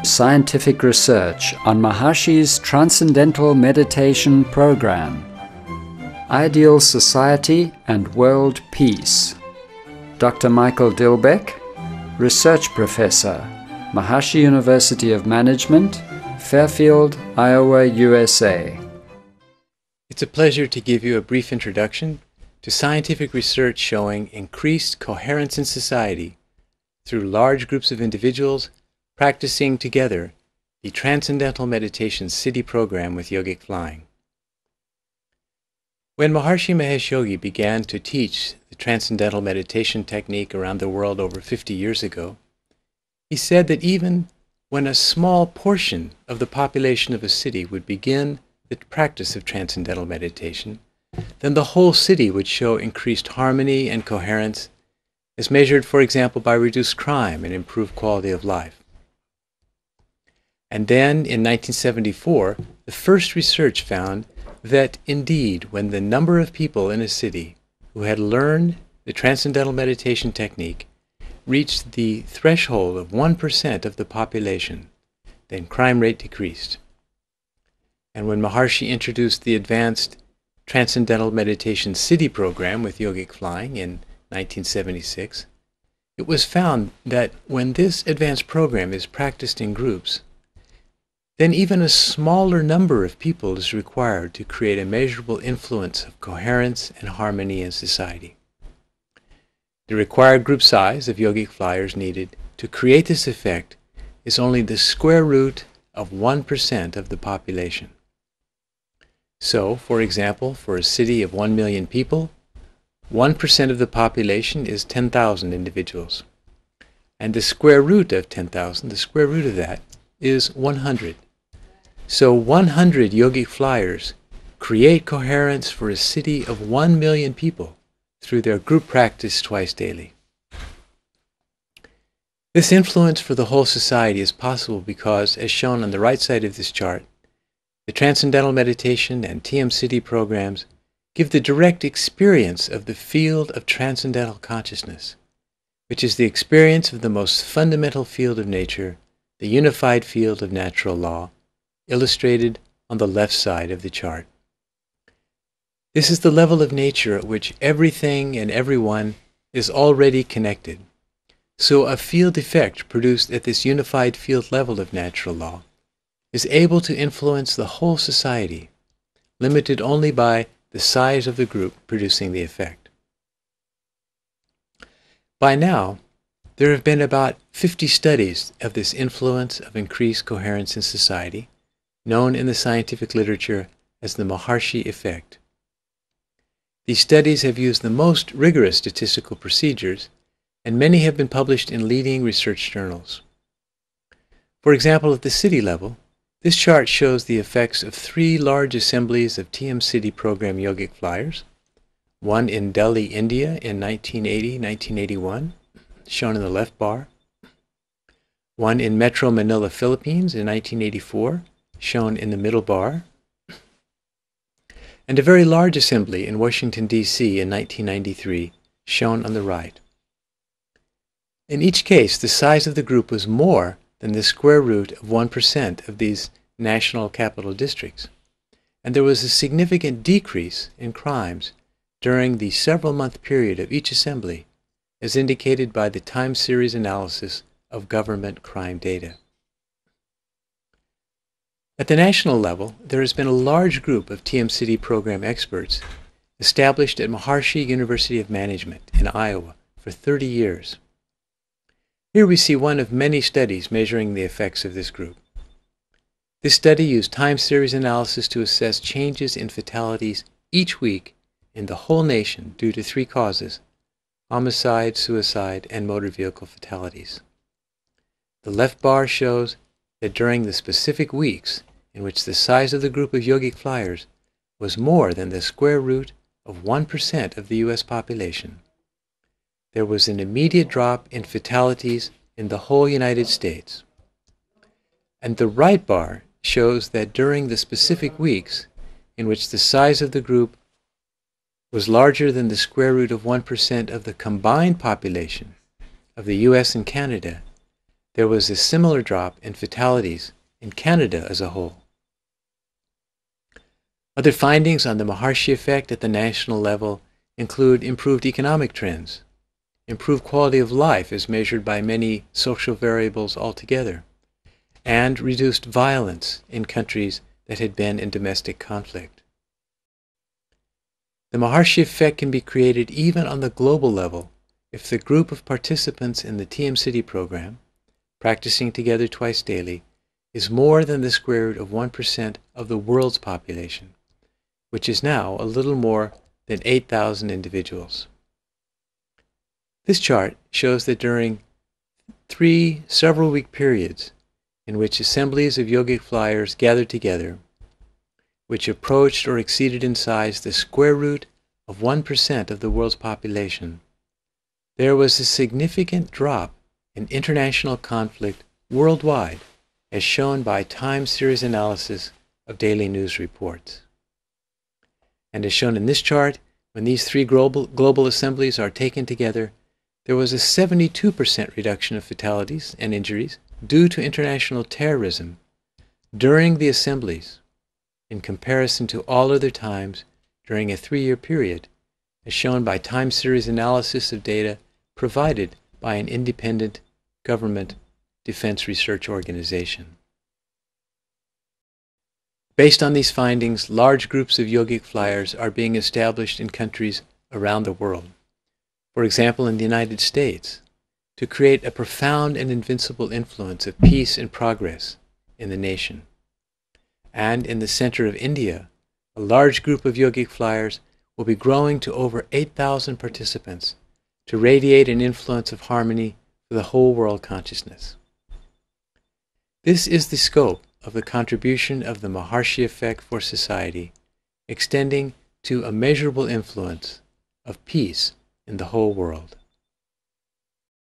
scientific research on Maharishi's Transcendental Meditation Program, Ideal Society and World Peace. Dr. Michael Dillbeck, Research Professor, Maharishi University of Management, Fairfield, Iowa, USA. It's a pleasure to give you a brief introduction to scientific research showing increased coherence in society through large groups of individuals practicing together the Transcendental Meditation SIDHI program with Yogic Flying. When Maharishi Mahesh Yogi began to teach the Transcendental Meditation technique around the world over 50 years ago, he said that even when a small portion of the population of a city would begin the practice of Transcendental Meditation, then the whole city would show increased harmony and coherence, as measured, for example, by reduced crime and improved quality of life. And then, in 1974, the first research found that, indeed, when the number of people in a city who had learned the Transcendental Meditation technique reached the threshold of 1% of the population, then crime rate decreased. And when Maharishi introduced the advanced Transcendental Meditation SIDHI program with Yogic Flying in 1976, it was found that when this advanced program is practiced in groups, then even a smaller number of people is required to create a measurable influence of coherence and harmony in society. The required group size of yogic flyers needed to create this effect is only the square root of 1% of the population. So, for example, for a city of 1 million people, 1% of the population is 10,000 individuals. And the square root of 10,000, the square root of that, is 100. So 100 yogic flyers create coherence for a city of 1 million people through their group practice twice daily. This influence for the whole society is possible because, as shown on the right side of this chart, the Transcendental Meditation and TM-SIDHI programs give the direct experience of the field of transcendental consciousness, which is the experience of the most fundamental field of nature, the unified field of natural law, illustrated on the left side of the chart. This is the level of nature at which everything and everyone is already connected. So a field effect produced at this unified field level of natural law is able to influence the whole society, limited only by the size of the group producing the effect. By now, there have been about 50 studies of this influence of increased coherence in society, known in the scientific literature as the Maharishi effect. These studies have used the most rigorous statistical procedures, and many have been published in leading research journals. For example, at the city level, this chart shows the effects of 3 large assemblies of TM-SIDHI program yogic flyers, one in Delhi, India in 1980-1981, shown in the left bar, one in Metro Manila, Philippines in 1984, shown in the middle bar, and a very large assembly in Washington, D.C. in 1993, shown on the right. In each case, the size of the group was more than the square root of 1% of these national capital districts, and there was a significant decrease in crimes during the several-month period of each assembly, as indicated by the time series analysis of government crime data. At the national level, there has been a large group of TM-SIDHI program experts established at Maharishi University of Management in Iowa for 30 years. Here we see one of many studies measuring the effects of this group. This study used time series analysis to assess changes in fatalities each week in the whole nation due to 3 causes: homicide, suicide, and motor vehicle fatalities. The left bar shows that during the specific weeks in which the size of the group of yogic flyers was more than the square root of 1% of the U.S. population, there was an immediate drop in fatalities in the whole United States. And the right bar shows that during the specific weeks in which the size of the group was larger than the square root of 1% of the combined population of the U.S. and Canada, there was a similar drop in fatalities in Canada as a whole. Other findings on the Maharishi effect at the national level include improved economic trends, improved quality of life as measured by many social variables altogether, and reduced violence in countries that had been in domestic conflict. The Maharishi effect can be created even on the global level if the group of participants in the TM-SIDHI program, practicing together twice daily, is more than the square root of 1% of the world's population, which is now a little more than 8,000 individuals. This chart shows that during 3 several-week periods in which assemblies of yogic flyers gathered together, which approached or exceeded in size the square root of 1% of the world's population, there was a significant drop in international conflict worldwide, as shown by time series analysis of daily news reports. And as shown in this chart, when these 3 global assemblies are taken together, there was a 72% reduction of fatalities and injuries due to international terrorism during the assemblies in comparison to all other times during a 3-year period, as shown by time series analysis of data provided by an independent government defense research organization. Based on these findings, large groups of yogic flyers are being established in countries around the world. For example, in the United States, to create a profound and invincible influence of peace and progress in the nation. And in the center of India, a large group of yogic flyers will be growing to over 8,000 participants to radiate an influence of harmony for the whole world consciousness. This is the scope of the contribution of the Maharishi effect for society, extending to a measurable influence of peace in the whole world.